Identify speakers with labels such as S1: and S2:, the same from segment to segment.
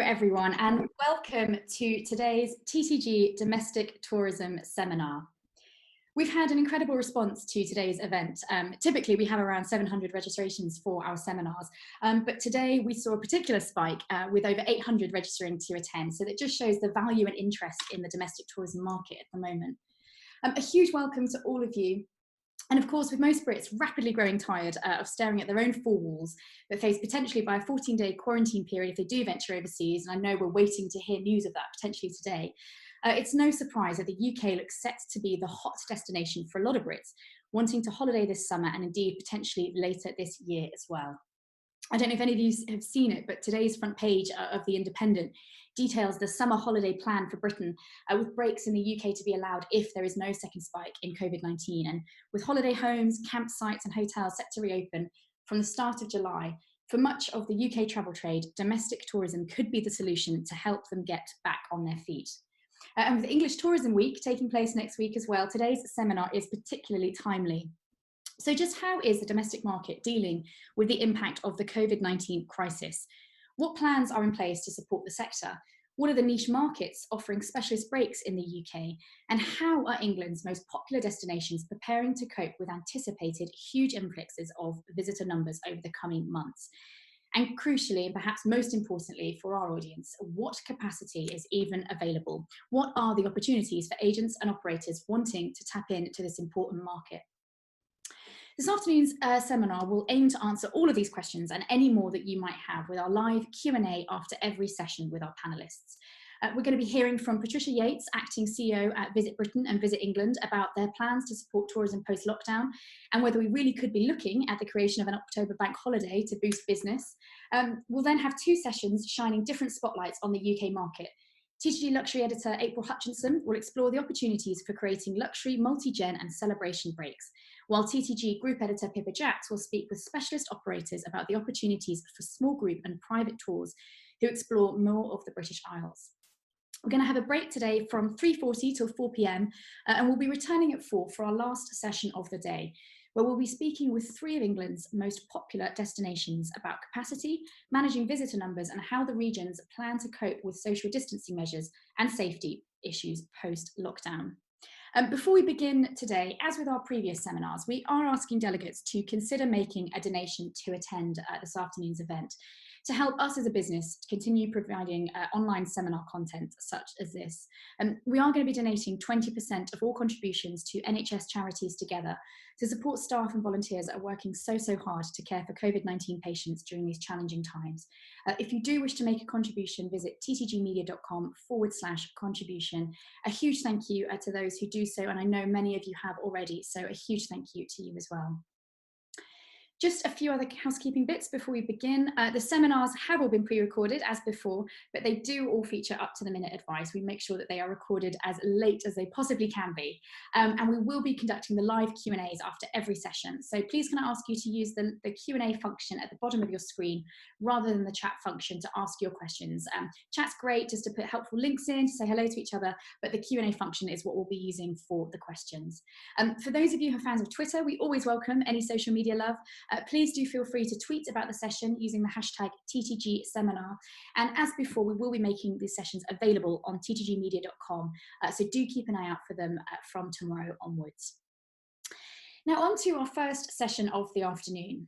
S1: everyone, and welcome to today's TTG Domestic Tourism Seminar. We've had an incredible response to today's event. Typically, we have around 700 registrations for our seminars, but today we saw a particular spike with over 800 registering to attend, so that just shows the value and interest in the domestic tourism market at the moment. A huge welcome to all of you. And of course, with most Brits rapidly growing tired of staring at their own four walls, but faced potentially by a 14-day quarantine period if they do venture overseas, and I know we're waiting to hear news of that potentially today, it's no surprise that the UK looks set to be the hot destination for a lot of Brits, wanting to holiday this summer and indeed potentially later this year as well. I don't know if any of you have seen it, but today's front page of The Independent details the summer holiday plan for Britain, with breaks in the UK to be allowed if there is no second spike in COVID-19. And with holiday homes, campsites and hotels set to reopen from the start of July, for much of the UK travel trade, domestic tourism could be the solution to help them get back on their feet. And with English Tourism Week taking place next week as well, today's seminar is particularly timely. So just how is the domestic market dealing with the impact of the COVID-19 crisis? What plans are in place to support the sector? What are the niche markets offering specialist breaks in the UK? And how are England's most popular destinations preparing to cope with anticipated huge influxes of visitor numbers over the coming months? And crucially, and perhaps most importantly for our audience, what capacity is even available? What are the opportunities for agents and operators wanting to tap into this important market? This afternoon's seminar will aim to answer all of these questions and any more that you might have with our live Q&A after every session with our panellists. We're going to be hearing from Patricia Yates, Acting CEO at VisitBritain and VisitEngland, about their plans to support tourism post-lockdown and whether we really could be looking at the creation of an October bank holiday to boost business. We'll then have two sessions shining different spotlights on the UK market. TTG Luxury Editor April Hutchinson will explore the opportunities for creating luxury, multi-gen and celebration breaks, while TTG Group Editor Pippa Jacks will speak with specialist operators about the opportunities for small group and private tours who explore more of the British Isles. We're going to have a break today from 3:40 till 4 p.m. And we'll be returning at 4 for our last session of the day, where we'll be speaking with three of England's most popular destinations about capacity, managing visitor numbers, and how the regions plan to cope with social distancing measures and safety issues post-lockdown. Before we begin today, as with our previous seminars, we are asking delegates to consider making a donation to attend this afternoon's event, to help us as a business continue providing online seminar content such as this. We are going to be donating 20% of all contributions to NHS charities together to support staff and volunteers that are working so hard to care for COVID-19 patients during these challenging times. If you do wish to make a contribution, visit ttgmedia.com/contribution. A huge thank you to those who do so, and I know many of you have already, so a huge thank you to you as well. Just a few other housekeeping bits before we begin. The seminars have all been pre-recorded as before, but they do all feature up-to-the-minute advice. We make sure that they are recorded as late as they possibly can be. And we will be conducting the live Q&As after every session. So please can I ask you to use the Q&A function at the bottom of your screen rather than the chat function to ask your questions. Chat's great just to put helpful links in, to say hello to each other, but the Q&A function is what we'll be using for the questions. For those of you who are fans of Twitter, we always welcome any social media love. Please do feel free to tweet about the session using the hashtag TTGSeminar. And as before, we will be making these sessions available on ttgmedia.com. So do keep an eye out for them from tomorrow onwards. Now on to our first session of the afternoon.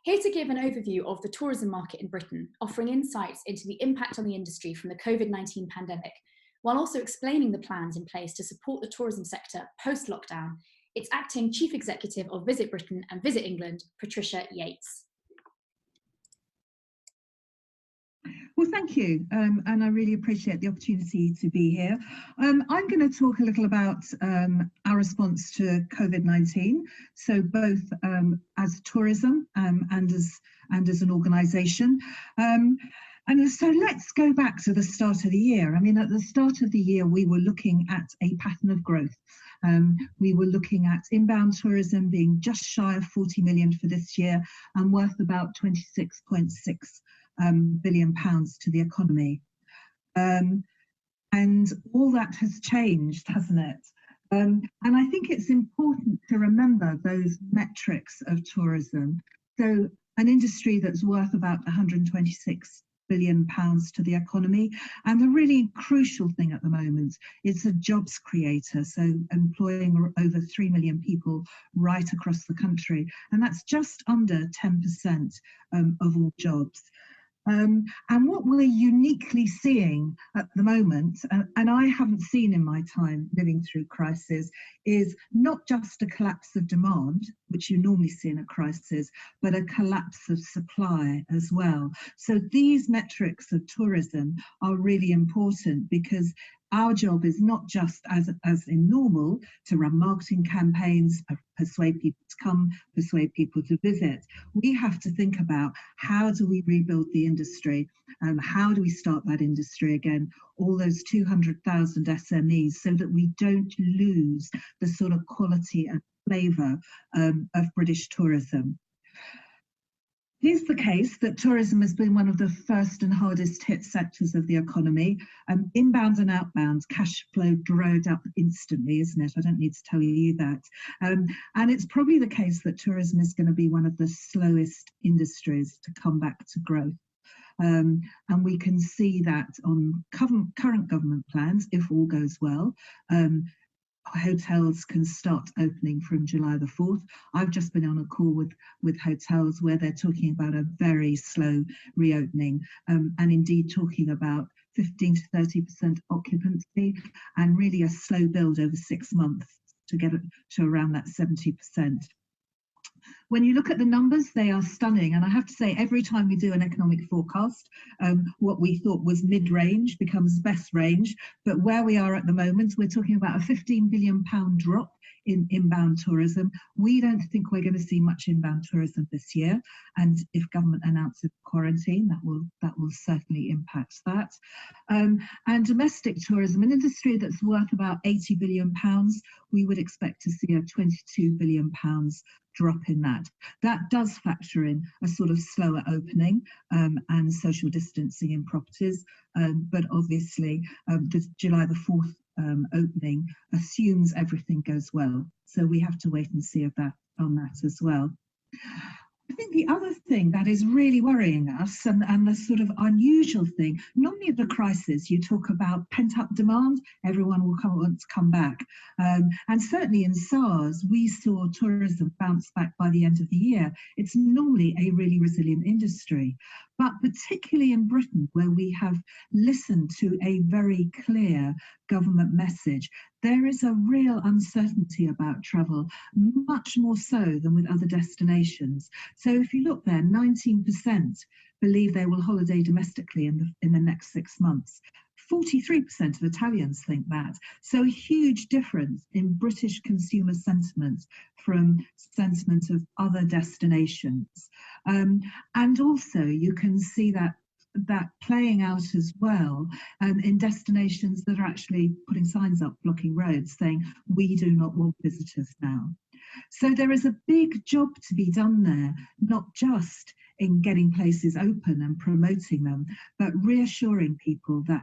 S1: Here to give an overview of the tourism market in Britain, offering insights into the impact on the industry from the COVID-19 pandemic, while also explaining the plans in place to support the tourism sector post-lockdown, it's Acting Chief Executive of VisitBritain and VisitEngland, Patricia Yates.
S2: Well, thank you, and I really appreciate the opportunity to be here. I'm going to talk a little about our response to COVID-19, so both as tourism and as an organisation. And so let's go back to the start of the year. I mean, at the start of the year, we were looking at a pattern of growth. We were looking at inbound tourism being just shy of 40 million for this year and worth about 26.6 billion pounds to the economy. And all that has changed, hasn't it? And I think it's important to remember those metrics of tourism. So an industry that's worth about 126 billion to the economy. And the really crucial thing at the moment is a jobs creator, so employing over 3 million people right across the country. And that's just under 10% of all jobs. And what we're uniquely seeing at the moment, and I haven't seen in my time living through crisis, is not just a collapse of demand, which you normally see in a crisis, but a collapse of supply as well. So these metrics of tourism are really important, because our job is not just as in normal to run marketing campaigns, persuade people to come, persuade people to visit. We have to think about, how do we rebuild the industry? How do we start that industry again? All those 200,000 SMEs, so that we don't lose the sort of quality and flavour of British tourism. It is the case that tourism has been one of the first and hardest hit sectors of the economy. Inbound and outbound cash flow dried up instantly, isn't it? I don't need to tell you that. And it's probably the case that tourism is going to be one of the slowest industries to come back to growth. And we can see that on current government plans, if all goes well. Hotels can start opening from July the 4th. I've just been on a call with hotels where they're talking about a very slow reopening, and indeed talking about 15 to 30% occupancy, and really a slow build over 6 months to get it to around that 70%. When you look at the numbers, they are stunning. And I have to say, every time we do an economic forecast, what we thought was mid-range becomes best range. But where we are at the moment, we're talking about a £15 billion drop in inbound tourism. We don't think we're going to see much inbound tourism this year. And if government announces quarantine, that will certainly impact that. And domestic tourism, an industry that's worth about £80 billion, we would expect to see a £22 billion drop in that. That does factor in a sort of slower opening and social distancing in properties, but obviously the July the 4th opening assumes everything goes well. So we have to wait and see on that as well. I think the other thing that is really worrying us, and the sort of unusual thing, normally at the crisis you talk about pent-up demand, everyone will want to come back. And certainly in SARS, we saw tourism bounce back by the end of the year. It's normally a really resilient industry. But particularly in Britain, where we have listened to a very clear government message, there is a real uncertainty about travel, much more so than with other destinations. So if you look there, 19% believe they will holiday domestically in the next 6 months. 43% of Italians think that. So a huge difference in British consumer sentiment from sentiment of other destinations. And also you can see that playing out as well in destinations that are actually putting signs up blocking roads saying, we do not want visitors now. So there is a big job to be done there, not just in getting places open and promoting them, but reassuring people that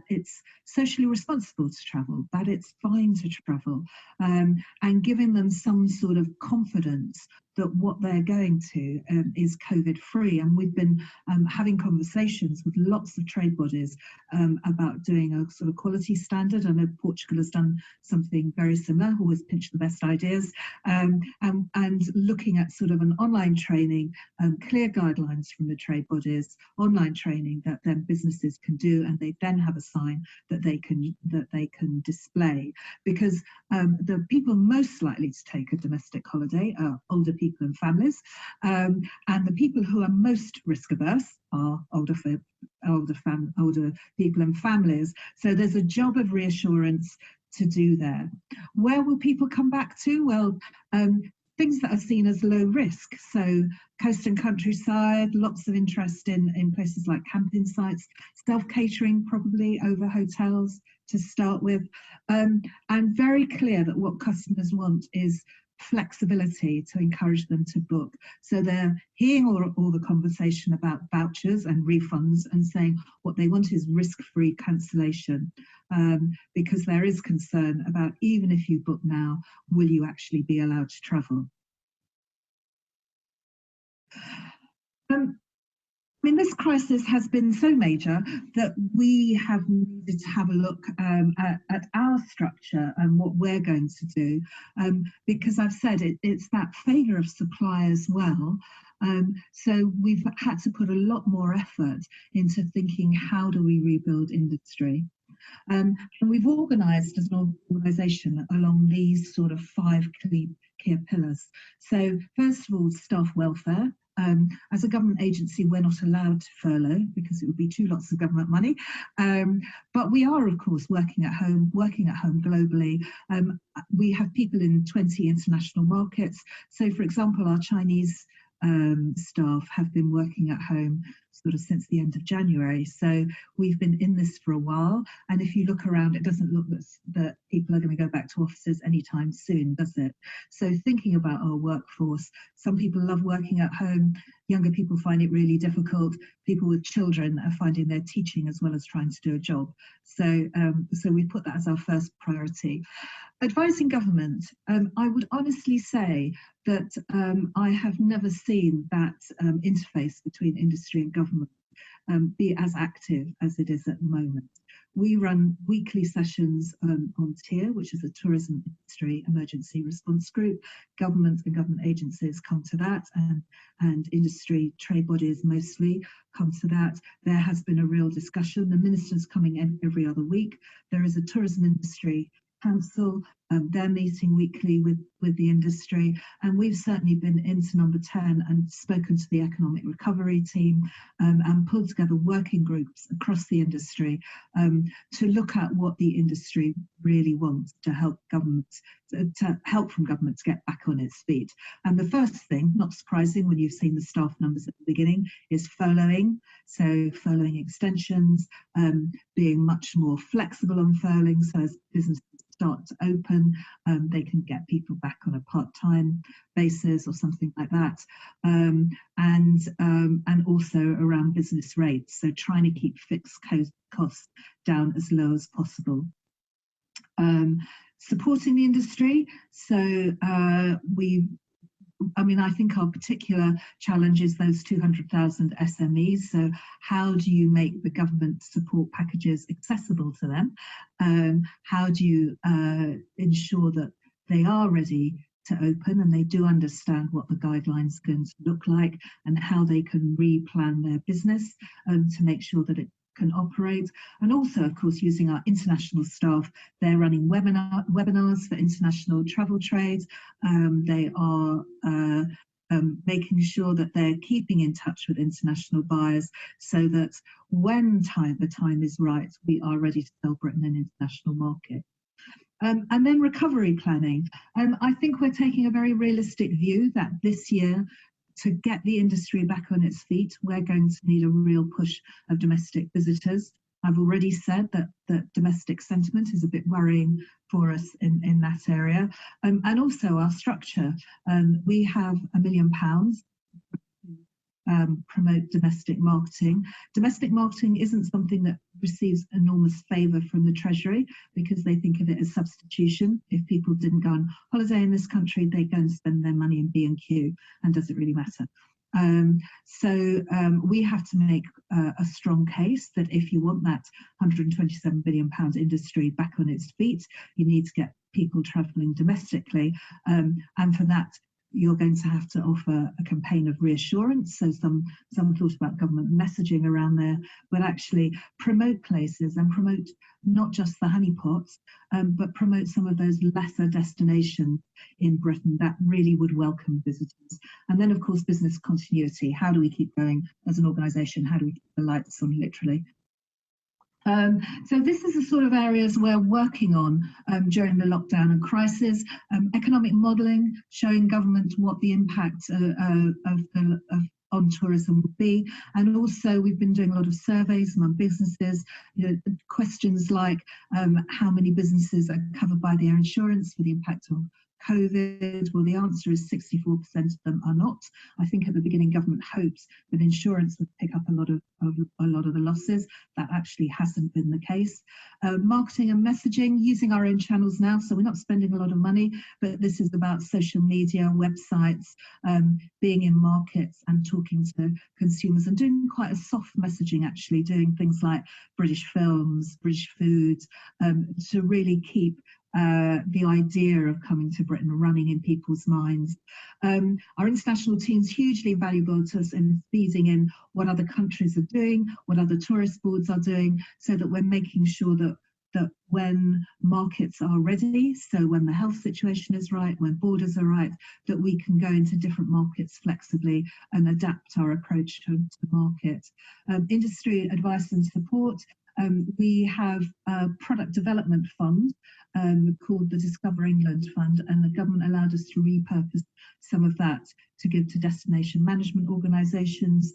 S2: it's socially responsible to travel, that it's fine to travel, and giving them some sort of confidence that what they're going to is COVID-free. And we've been having conversations with lots of trade bodies about doing a sort of quality standard. I know Portugal has done something very similar, always pinch the best ideas, and looking at sort of an online training, clear guidelines from the trade bodies, online training that then businesses can do, and they then have a sign that they can display. Because the people most likely to take a domestic holiday are older people and families, and the people who are most risk averse are older people and families. So there's a job of reassurance to do there. Where will people come back to? Well, things that are seen as low risk. So coast and countryside, lots of interest in places like camping sites, self-catering probably over hotels to start with, and very clear that what customers want is flexibility to encourage them to book. So they're hearing all the conversation about vouchers and refunds and saying what they want is risk-free cancellation, because there is concern about, even if you book now, will you actually be allowed to travel? I mean, this crisis has been so major that we have needed to have a look at our structure and what we're going to do, because I've said it's that failure of supply as well. So we've had to put a lot more effort into thinking, how do we rebuild industry? And we've organised as an organisation along these sort of 5 key pillars. So first of all, staff welfare. As a government agency, we're not allowed to furlough because it would be 2 lots of government money. But we are, of course, working at home globally. We have people in 20 international markets. So, for example, our Chinese staff have been working at home sort of since the end of January. So we've been in this for a while. And if you look around, it doesn't look that people are going to go back to offices anytime soon, does it? So thinking about our workforce, some people love working at home. Younger people find it really difficult. People with children are finding they're teaching as well as trying to do a job. So, so we put that as our first priority. Advising government, I would honestly say that I have never seen that interface between industry and government be as active as it is at the moment. We run weekly sessions on TIER, which is a tourism industry emergency response group. Government and government agencies come to that, and industry trade bodies mostly come to that. There has been a real discussion. The minister's coming in every other week. There is a tourism industry council. They're meeting weekly with the industry, and we've certainly been into number 10 and spoken to the economic recovery team and pulled together working groups across the industry to look at what the industry really wants to help government, to help from government to get back on its feet. And the first thing, not surprising when you've seen the staff numbers at the beginning, is furloughing. So furloughing extensions, being much more flexible on furloughing, so as businesses start to open, they can get people back on a part-time basis or something like that, and also around business rates, so trying to keep fixed costs down as low as possible. Supporting the industry, so I think our particular challenge is those 200,000 SMEs. So how do you make the government support packages accessible to them? How do you ensure that they are ready to open and they do understand what the guidelines are going to look like and how they can replan their business to make sure that it can operate? And also, of course, using our international staff, they're running webinars for international travel trade. They are making sure that they're keeping in touch with international buyers so that when the time is right, we are ready to sell Britain in international market. And then recovery planning. I think we're taking a very realistic view that this year, to get the industry back on its feet, we're going to need a real push of domestic visitors. I've already said that domestic sentiment is a bit worrying for us in that area. And also our structure. We have £1 million promote domestic marketing. Domestic marketing isn't something that receives enormous favour from the Treasury because they think of it as substitution. If people didn't go on holiday in this country, they go and spend their money in B&Q, and does it really matter? So we have to make a strong case that if you want that £127 billion industry back on its feet, you need to get people travelling domestically, and for that you're going to have to offer a campaign of reassurance. So some thought about government messaging around there, but actually promote places and promote not just the honeypots, but promote some of those lesser destinations in Britain that really would welcome visitors. And then, of course, business continuity. How do we keep going as an organisation? How do we keep the lights on, literally? So this is the sort of areas we're working on during the lockdown and crisis. Economic modelling, showing government what the impact on tourism would be, and also we've been doing a lot of surveys among businesses. Questions like how many businesses are covered by their insurance for the impact COVID? Well, the answer is 64% of them are not. I think at the beginning government hoped that insurance would pick up a lot of the losses. That actually hasn't been the case. Marketing and messaging, using our own channels now, so we're not spending a lot of money, but this is about social media, websites, being in markets and talking to consumers and doing quite a soft messaging, actually, doing things like British films, British foods, to really keep the idea of coming to Britain running in people's minds. Our international team's hugely valuable to us in feeding in what other countries are doing, what other tourist boards are doing, so that we're making sure that when markets are ready, so when the health situation is right, when borders are right, that we can go into different markets flexibly and adapt our approach to the market. Industry advice and support. We have a product development fund called the Discover England Fund, and the government allowed us to repurpose some of that to give to destination management organisations,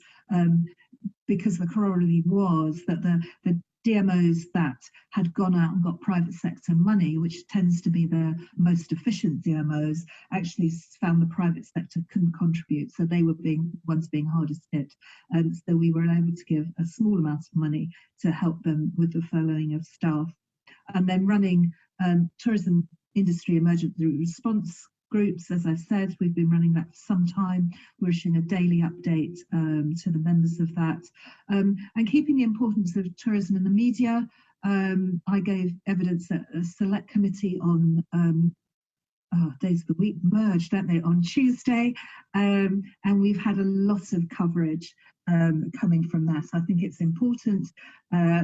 S2: because the corollary was that the DMOs that had gone out and got private sector money, which tends to be the most efficient DMOs, actually found the private sector couldn't contribute, so they were ones being hardest hit. And so we were able to give a small amount of money to help them with the furloughing of staff. And then running tourism industry emergency response groups, as I've said, we've been running that for some time. We're issuing a daily update to the members of that. And keeping the importance of tourism in the media, I gave evidence at a select committee on days of the week merged, don't they, on Tuesday, and we've had a lot of coverage coming from that. I think it's important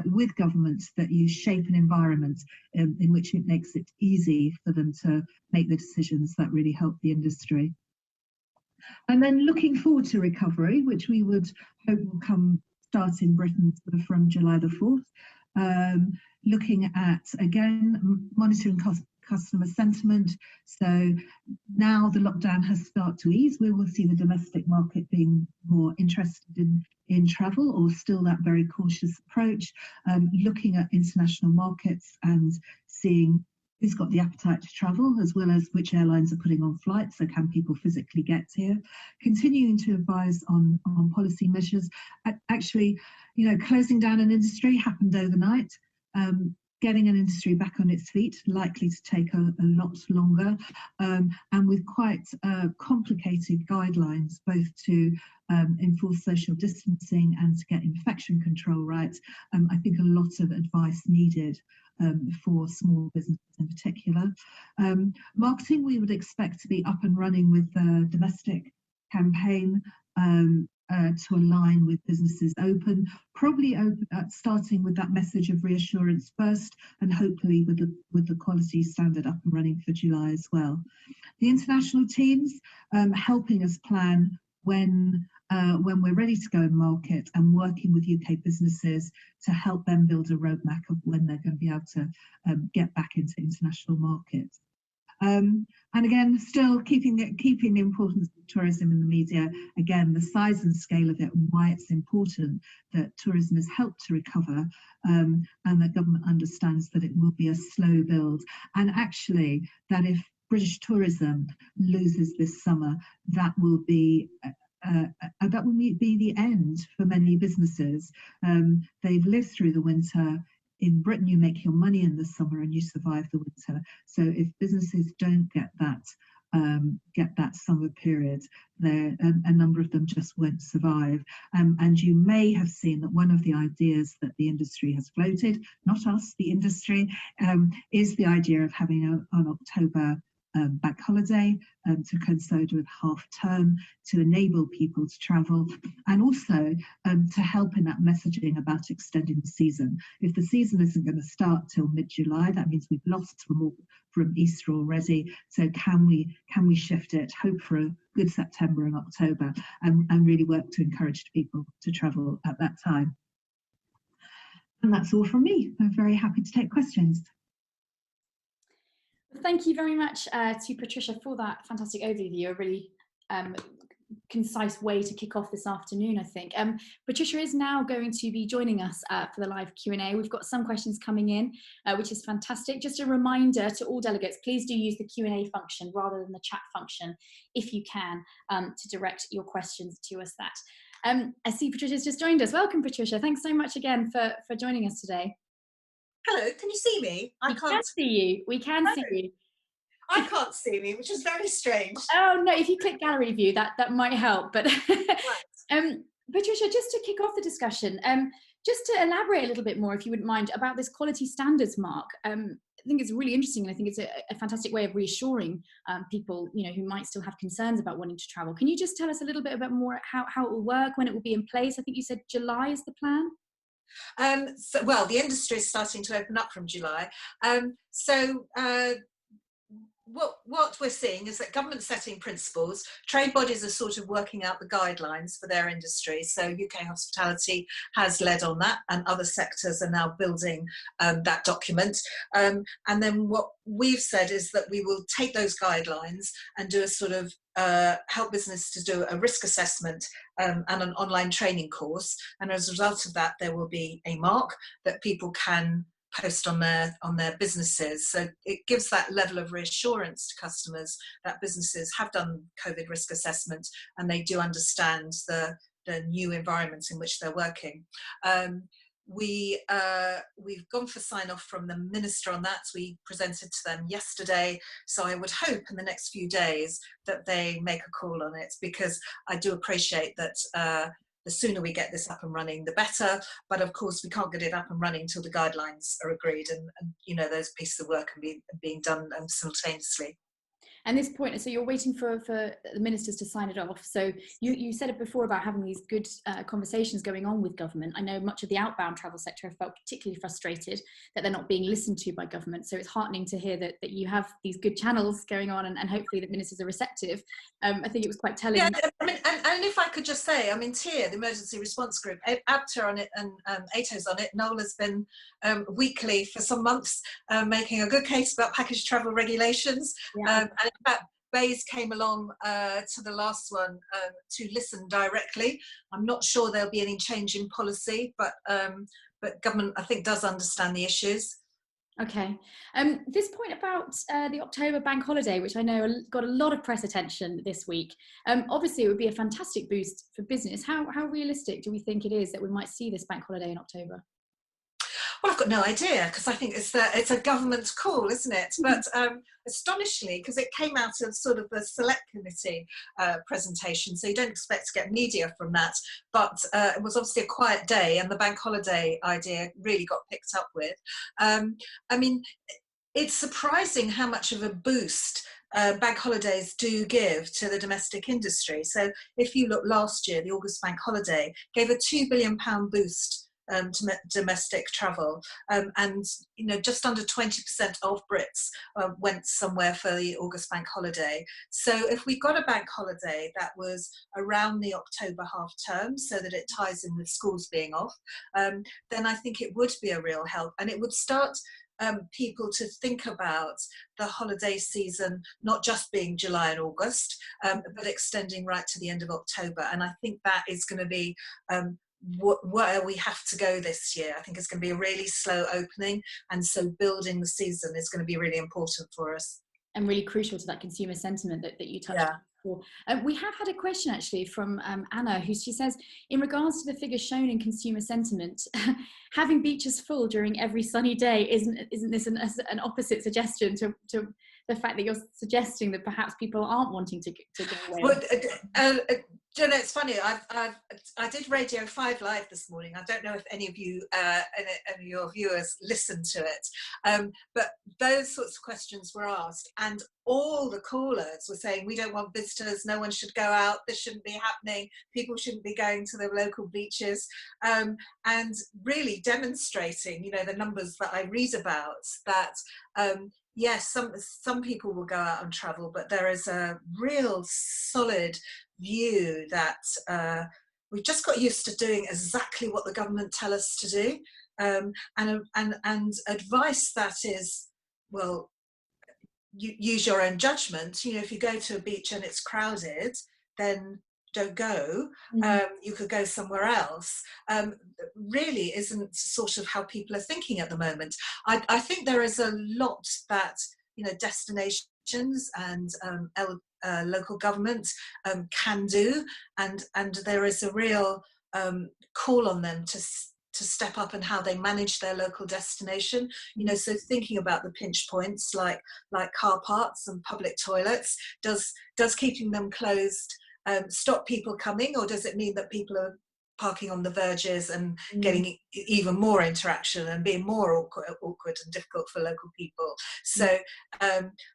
S2: with governments that you shape an environment in which it makes it easy for them to make the decisions that really help the industry. And then looking forward to recovery, which we would hope will start in Britain sort of from July the 4th, looking at, again, monitoring customer sentiment. So now the lockdown has started to ease, we will see the domestic market being more interested in travel, or still that very cautious approach, looking at international markets and seeing who's got the appetite to travel, as well as which airlines are putting on flights, so can people physically get here. Continuing to advise on policy measures. Actually, closing down an industry happened overnight. Getting an industry back on its feet, likely to take a lot longer, and with quite complicated guidelines, both to enforce social distancing and to get infection control right. I think a lot of advice needed for small businesses in particular. Marketing, we would expect to be up and running with the domestic campaign to align with businesses open, probably starting with that message of reassurance first, and hopefully with the quality standard up and running for July as well. The international teams helping us plan when we're ready to go in market, and working with UK businesses to help them build a roadmap of when they're going to be able to get back into international markets. And again, still keeping the importance of tourism in the media, again, the size and scale of it, and why it's important that tourism has helped to recover, and that government understands that it will be a slow build, and actually that if British tourism loses this summer, that will be the end for many businesses. They've lived through the winter. In Britain, you make your money in the summer and you survive the winter. So if businesses don't get that summer period, a number of them just won't survive. And you may have seen that one of the ideas that the industry has floated, not us, the industry, is the idea of having an October bank holiday to coincide with half term, to enable people to travel, and also to help in that messaging about extending the season. If the season isn't going to start till mid-July, that means we've lost from Easter already. So can we shift it, hope for a good September and October, and really work to encourage people to travel at that time. And that's all from me. I'm very happy to take questions.
S1: Thank you very much to Patricia for that fantastic overview, a really concise way to kick off this afternoon, I think. Patricia is now going to be joining us for the live Q&A. We've got some questions coming in, which is fantastic. Just a reminder to all delegates, please do use the Q&A function rather than the chat function, if you can, to direct your questions to us. I see Patricia's just joined us. Welcome, Patricia. Thanks so much again for joining us today.
S3: Hello, can you see me?
S1: We can see you. We can see you.
S3: I can't see me, which is very strange.
S1: Oh no, if you click gallery view, that might help. But
S3: Right.
S1: Patricia, just to kick off the discussion, just to elaborate a little bit more, if you wouldn't mind, about this quality standards mark. I think it's really interesting, and I think it's a fantastic way of reassuring people, who might still have concerns about wanting to travel. Can you just tell us a little bit about more how it will work, when it will be in place? I think you said July is the plan.
S3: Well, the industry is starting to open up from July. What we're seeing is that government setting principles, trade bodies are sort of working out the guidelines for their industry. So UK hospitality has led on that, and other sectors are now building that document. And then what we've said is that we will take those guidelines and do a sort of help business to do a risk assessment and an online training course. And as a result of that, there will be a mark that people can post on their businesses. So it gives that level of reassurance to customers that businesses have done COVID risk assessment and they do understand the new environment in which they're working. We've gone for sign off from the minister on that. We presented to them yesterday, so I would hope in the next few days that they make a call on it, because I do appreciate that the sooner we get this up and running, the better. But of course, we can't get it up and running until the guidelines are agreed, and those pieces of work can be being done simultaneously.
S1: And this point, so you're waiting for the ministers to sign it off. So you said it before about having these good conversations going on with government. I know much of the outbound travel sector have felt particularly frustrated that they're not being listened to by government. So it's heartening to hear that you have these good channels going on, and hopefully that ministers are receptive. I think it was quite telling.
S3: Yeah, I mean, and if I could just say, I mean, TIA, the Emergency Response Group, ABTA on it and ATO's on it. Noel has been weekly for some months making a good case about package travel regulations.
S1: Yeah.
S3: And in fact, Bays came along to the last one to listen directly. I'm not sure there'll be any change in policy, but government, I think, does understand the issues.
S1: Okay. This point about the October bank holiday, which I know got a lot of press attention this week. Obviously, it would be a fantastic boost for business. How realistic do we think it is that we might see this bank holiday in October?
S3: Well, I've got no idea, because I think it's a government call, isn't it? But astonishingly, because it came out of sort of the select committee presentation, so you don't expect to get media from that. But it was obviously a quiet day, and the bank holiday idea really got picked up with. I mean, it's surprising how much of a boost bank holidays do give to the domestic industry. So if you look last year, the August bank holiday gave a £2 billion boost to domestic travel, and just under 20% of Brits went somewhere for the August bank holiday. So if we got a bank holiday that was around the October half term, so that it ties in with schools being off, then I think it would be a real help, and it would start people to think about the holiday season not just being July and August, but extending right to the end of October. And I think that is going to be where we have to go this year. I think it's going to be a really slow opening, and so building the season is going to be really important for us.
S1: And really crucial to that consumer sentiment that you touched on before. We have had a question actually from Anna, she says, in regards to the figures shown in consumer sentiment, having beaches full during every sunny day, isn't this an opposite suggestion to the fact that you're suggesting that perhaps people aren't wanting to go away?
S3: Well, Jenna, it's funny. I did Radio 5 Live this morning. I don't know if any of you, any of your viewers, listened to it, but those sorts of questions were asked, and all the callers were saying, we don't want visitors, no one should go out, this shouldn't be happening, people shouldn't be going to the local beaches, and really demonstrating, the numbers that I read about, that yes, some people will go out and travel, but there is a real solid view that we've just got used to doing exactly what the government tell us to do, and advice that is, well, you use your own judgment. If you go to a beach and it's crowded, then don't go, you could go somewhere else, really isn't sort of how people are thinking at the moment. I think there is a lot that, you know, destinations and local government can do, and there is a real call on them to step up in how they manage their local destination. You know, so thinking about the pinch points like car parks and public toilets, does keeping them closed stop people coming, or does it mean that people are parking on the verges and getting even more interaction and being more awkward and difficult for local people? So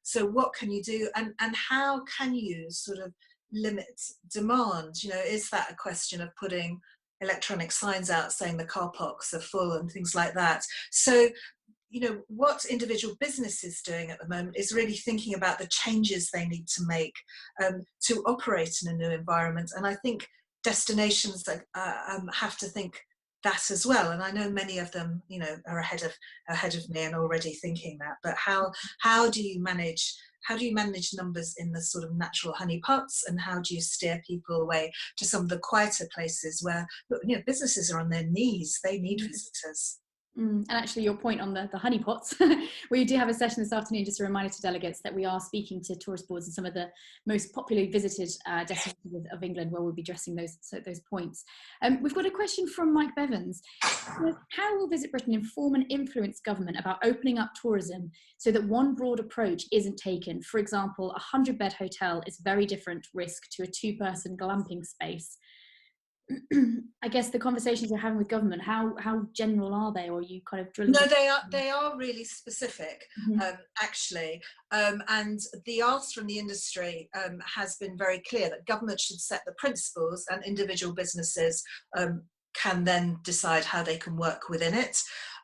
S3: so what can you do, and how can you sort of limit demand? You know, is that a question of putting electronic signs out saying the car parks are full and things like that? So, you know, what individual business is doing at the moment is really thinking about the changes they need to make to operate in a new environment. And I think destinations have to think that as well. And I know many of them, you know, are ahead of me and already thinking that. But how do you manage numbers in the sort of natural honeypots, and how do you steer people away to some of the quieter places where, you know, businesses are on their knees, they need visitors?
S1: And actually your point on the honeypots, we do have a session this afternoon, just a reminder to delegates that we are speaking to tourist boards in some of the most popularly visited destinations of England, where we'll be addressing those points. We've got a question from Mike Bevans. How will Visit Britain inform and influence government about opening up tourism so that one broad approach isn't taken? For example, a 100-bed hotel is very different risk to a 2-person glamping space. I guess the conversations you're having with government, how general are they, or are you kind of drilling?
S3: No, they are really specific, actually, and the ask from the industry has been very clear that government should set the principles, and individual businesses can then decide how they can work within it.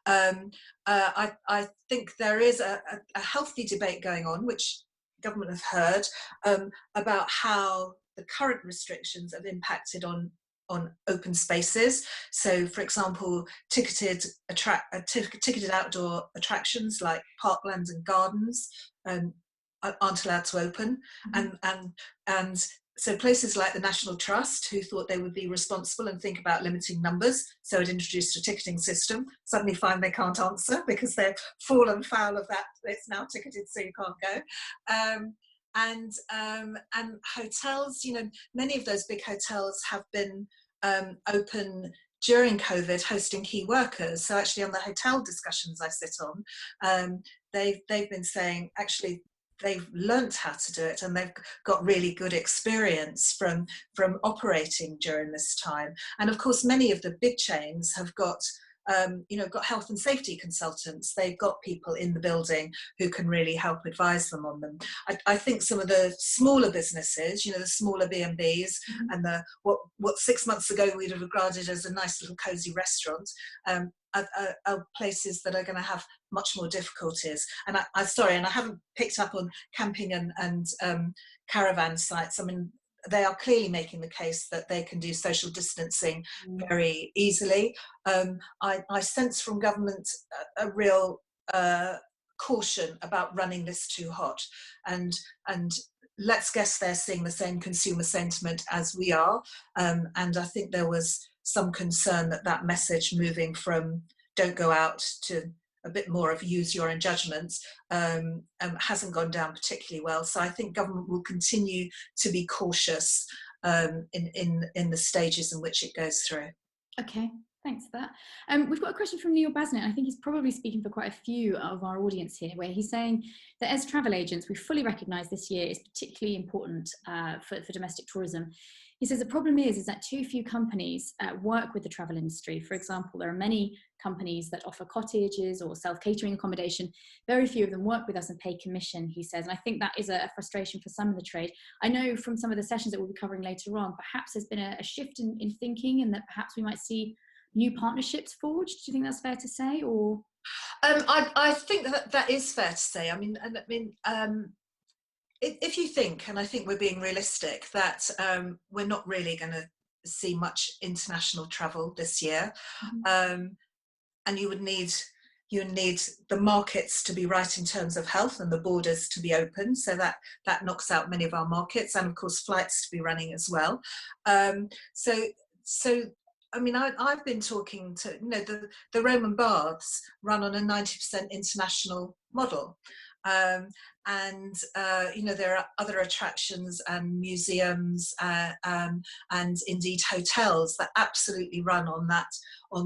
S3: I think there is a healthy debate going on, which government have heard, about how the current restrictions have impacted on open spaces. So, for example, ticketed outdoor attractions like parklands and gardens aren't allowed to open, and so places like the National Trust, who thought they would be responsible and think about limiting numbers, so it introduced a ticketing system, suddenly find they can't answer because they've fallen foul of that. It's now ticketed, so you can't go. And hotels, you know, many of those big hotels have been open during COVID, hosting key workers. So actually, on the hotel discussions I sit on, they've been saying actually they've learnt how to do it, and they've got really good experience from operating during this time. And of course, many of the big chains have got got health and safety consultants. They've got people in the building who can really help advise them on them. I think some of the smaller businesses, you know, the smaller B&Bs and the what 6 months ago we'd have regarded as a nice little cosy restaurant, are places that are going to have much more difficulties. And I haven't picked up on camping and caravan sites. I mean, they are clearly making the case that they can do social distancing very easily. I sense from government a real caution about running this too hot, and let's guess they're seeing the same consumer sentiment as we are, and I think there was some concern that message moving from don't go out to a bit more of use your own judgments hasn't gone down particularly well. So I think government will continue to be cautious in the stages in which it goes through.
S1: Okay, thanks for that. We've got a question from Neil Basnett. I think he's probably speaking for quite a few of our audience here, where he's saying that as travel agents, we fully recognise this year is particularly important for domestic tourism. He says the problem is that too few companies work with the travel industry. For example, there are many companies that offer cottages or self-catering accommodation. Very few of them work with us and pay commission, he says. And I think that is a frustration for some of the trade. I know from some of the sessions that we'll be covering later on, perhaps there's been a shift in thinking, and that perhaps we might see new partnerships forged. Do you think that's fair to say? Or
S3: I think that is fair to say. I mean, if you think, and I think we're being realistic, that we're not really going to see much international travel this year, and you would need you need the markets to be right in terms of health and the borders to be open, so that knocks out many of our markets, and of course flights to be running as well. So I mean, I've been talking to, the Roman baths run on a 90% international model. And there are other attractions and museums and indeed hotels that absolutely run on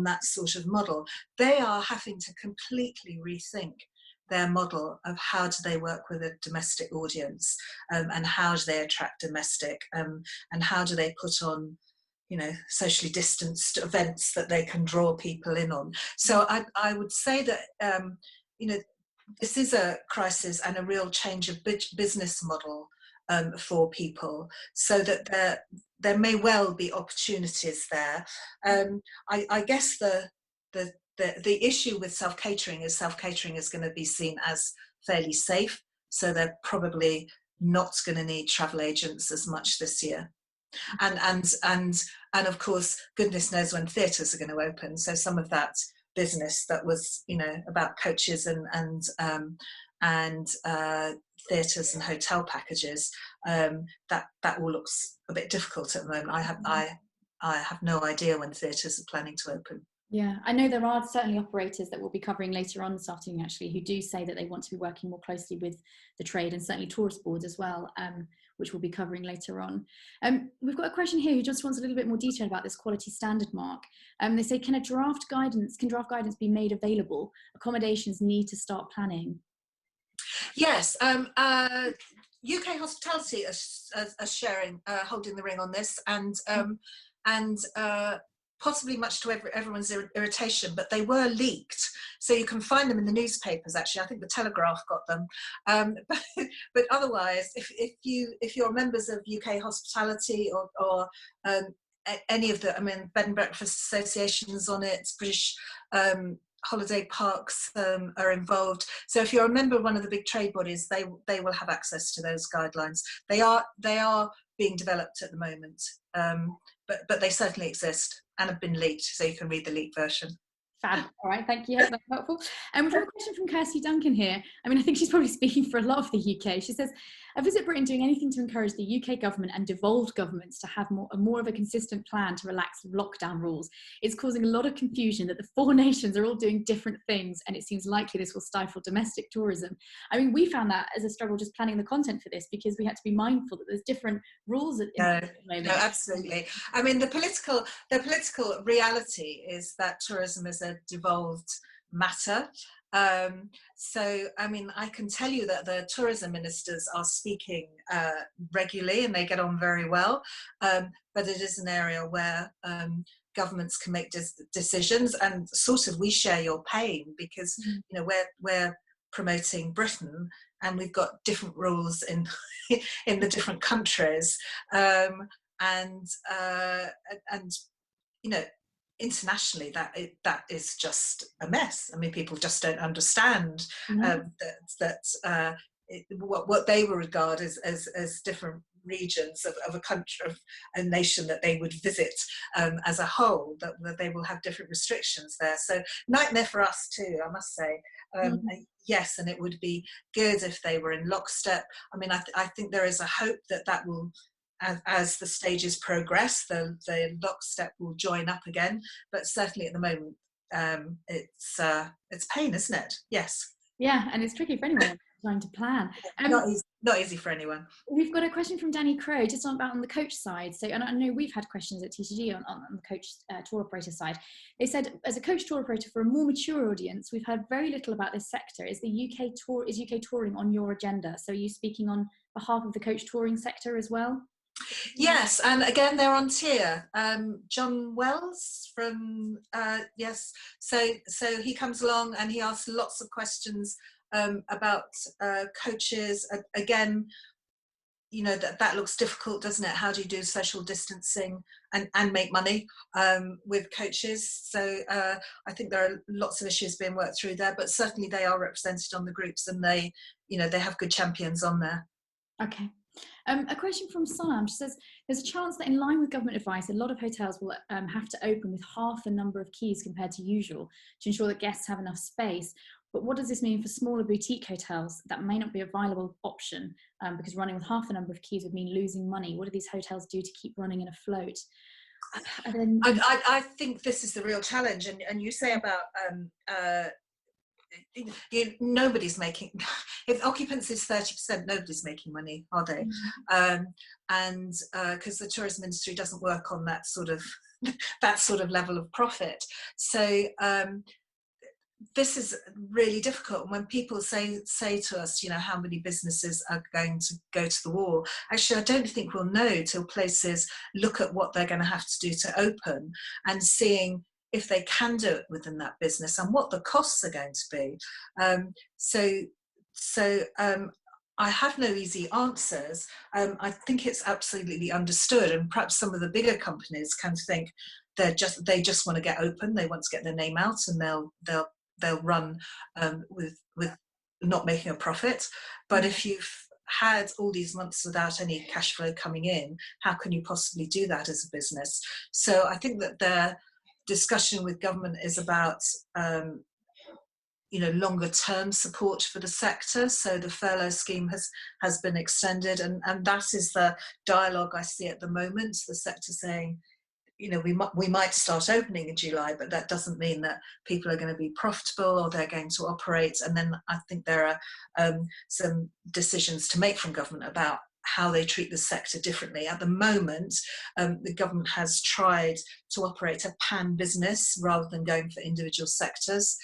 S3: that sort of model. They are having to completely rethink their model of how do they work with a domestic audience, and how do they attract domestic, and how do they put on socially distanced events that they can draw people in on. So I would say that this is a crisis and a real change of business model for people, so that there may well be opportunities there. I guess the issue with self-catering is going to be seen as fairly safe, so they're probably not going to need travel agents as much this year. And of course, goodness knows when theatres are going to open. So some of that business that was, about coaches and theatres and hotel packages, that all looks a bit difficult at the moment. I have no idea when theatres are planning to open.
S1: Yeah, I know there are certainly operators that we'll be covering later on this afternoon, actually, who do say that they want to be working more closely with the trade, and certainly tourist boards as well, which we'll be covering later on. We've got a question here who just wants a little bit more detail about this quality standard mark. They say, can draft guidance be made available? Accommodations need to start planning.
S3: Yes, UK Hospitality are sharing, holding the ring on this, and possibly much to everyone's irritation, but they were leaked, so you can find them in the newspapers. Actually, I think the Telegraph got them, but otherwise, if you're members of UK Hospitality or any of the, bed and breakfast associations on it, British holiday parks are involved. So if you're a member of one of the big trade bodies, they will have access to those guidelines. They are being developed at the moment, but they certainly exist and have been leaked, so you can read the leaked version.
S1: Fab. All right, thank you. That's helpful. We've got a question from Kirsty Duncan here. I think she's probably speaking for a lot of the UK. She says, are VisitBritain doing anything to encourage the UK government and devolved governments to have more of a consistent plan to relax lockdown rules? It's causing a lot of confusion that the 4 nations are all doing different things, and it seems likely this will stifle domestic tourism. We found that as a struggle just planning the content for this, because we had to be mindful that there's different rules at the moment.
S3: No, absolutely. The political reality is that tourism is a devolved matter. So I can tell you that the tourism ministers are speaking regularly, and they get on very well, but it is an area where governments can make decisions, and sort of we share your pain, because we're promoting Britain, and we've got different rules in in the different countries, and internationally that is just a mess. People just don't understand what they will regard as different regions of a country, of a nation that they would visit as a whole, that they will have different restrictions there. So nightmare for us too, I must say. Yes, and it would be good if they were in lockstep. I think there is a hope that will, as the stages progress, the lockstep will join up again. But certainly at the moment, it's pain, isn't it? Yes.
S1: Yeah, and it's tricky for anyone trying to plan.
S3: Not easy for anyone.
S1: We've got a question from Danny Crow, just on the coach side. So, and I know we've had questions at TCG on the coach tour operator side. They said, as a coach tour operator for a more mature audience, we've heard very little about this sector. Is UK touring on your agenda? So are you speaking on behalf of the coach touring sector as well?
S3: Yes, and again, they're on tier. John Wells from yes, so he comes along and he asks lots of questions about coaches. Again, that looks difficult, doesn't it? How do you do social distancing and make money with coaches? So I think there are lots of issues being worked through there, but certainly they are represented on the groups, and they have good champions on there.
S1: Okay, A question from Sam. She says, there's a chance that in line with government advice, a lot of hotels will have to open with half the number of keys compared to usual to ensure that guests have enough space. But what does this mean for smaller boutique hotels? That may not be a viable option because running with half the number of keys would mean losing money. What do these hotels do to keep running and afloat?
S3: I think this is the real challenge. And you say about nobody's making, if occupancy is 30%, nobody's making money, are they? And because the tourism industry doesn't work on that sort of level of profit. So this is really difficult. When people say to us, you know, how many businesses are going to go to the wall, actually I don't think we'll know till places look at what they're going to have to do to open and seeing if they can do it within that business and what the costs are going to be. I have no easy answers. I think it's absolutely understood, and perhaps some of the bigger companies can think they just want to get open, they want to get their name out, and they'll run with not making a profit. But if you've had all these months without any cash flow coming in, how can you possibly do that as a business? So I think that their discussion with government is about longer term support for the sector. So the furlough scheme has been extended, and that is the dialogue I see at the moment. The sector saying, you know, we might start opening in July, but that doesn't mean that people are going to be profitable or they're going to operate. And then I think there are some decisions to make from government about how they treat the sector differently. At the moment, the government has tried to operate a pan business rather than going for individual sectors.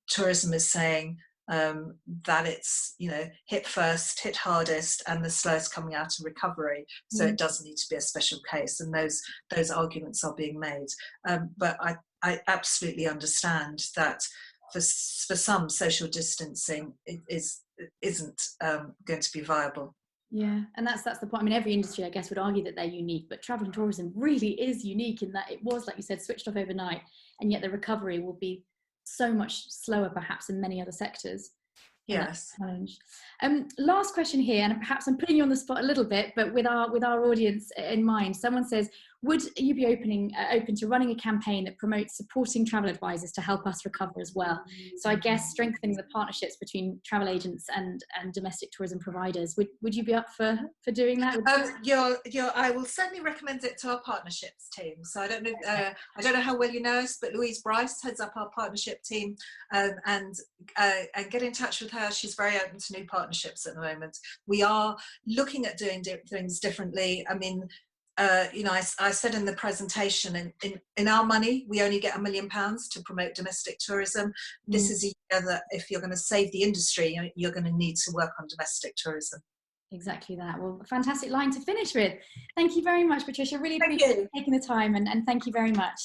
S3: Tourism is saying that it's, you know, hit first, hit hardest, and the slowest coming out of recovery. So it doesn't need to be a special case, and those arguments are being made. But I absolutely understand that for some, social distancing isn't going to be viable.
S1: Yeah, and that's the point. I mean, every industry, I guess, would argue that they're unique, but travel and tourism really is unique in that it was, like you said, switched off overnight, and yet the recovery will be so much slower perhaps in many other sectors.
S3: Yes.
S1: Challenge. Last question here, and perhaps I'm putting you on the spot a little bit, but with our audience in mind, someone says, would you be open to running a campaign that promotes supporting travel advisors to help us recover as well? So I guess strengthening the partnerships between travel agents and domestic tourism providers. Would you be up for doing that?
S3: I will certainly recommend it to our partnerships team. So I don't know how well you know us, but Louise Bryce heads up our partnership team, and get in touch with her. She's very open to new partnerships at the moment. We are looking at doing things differently. I mean, I said in the presentation, in our money, we only get £1 million to promote domestic tourism. This is a year that if you're going to save the industry, you're going to need to work on domestic tourism.
S1: Exactly that. Well, a fantastic line to finish with. Thank you very much, Patricia. Really appreciate you taking the time, and thank you very much.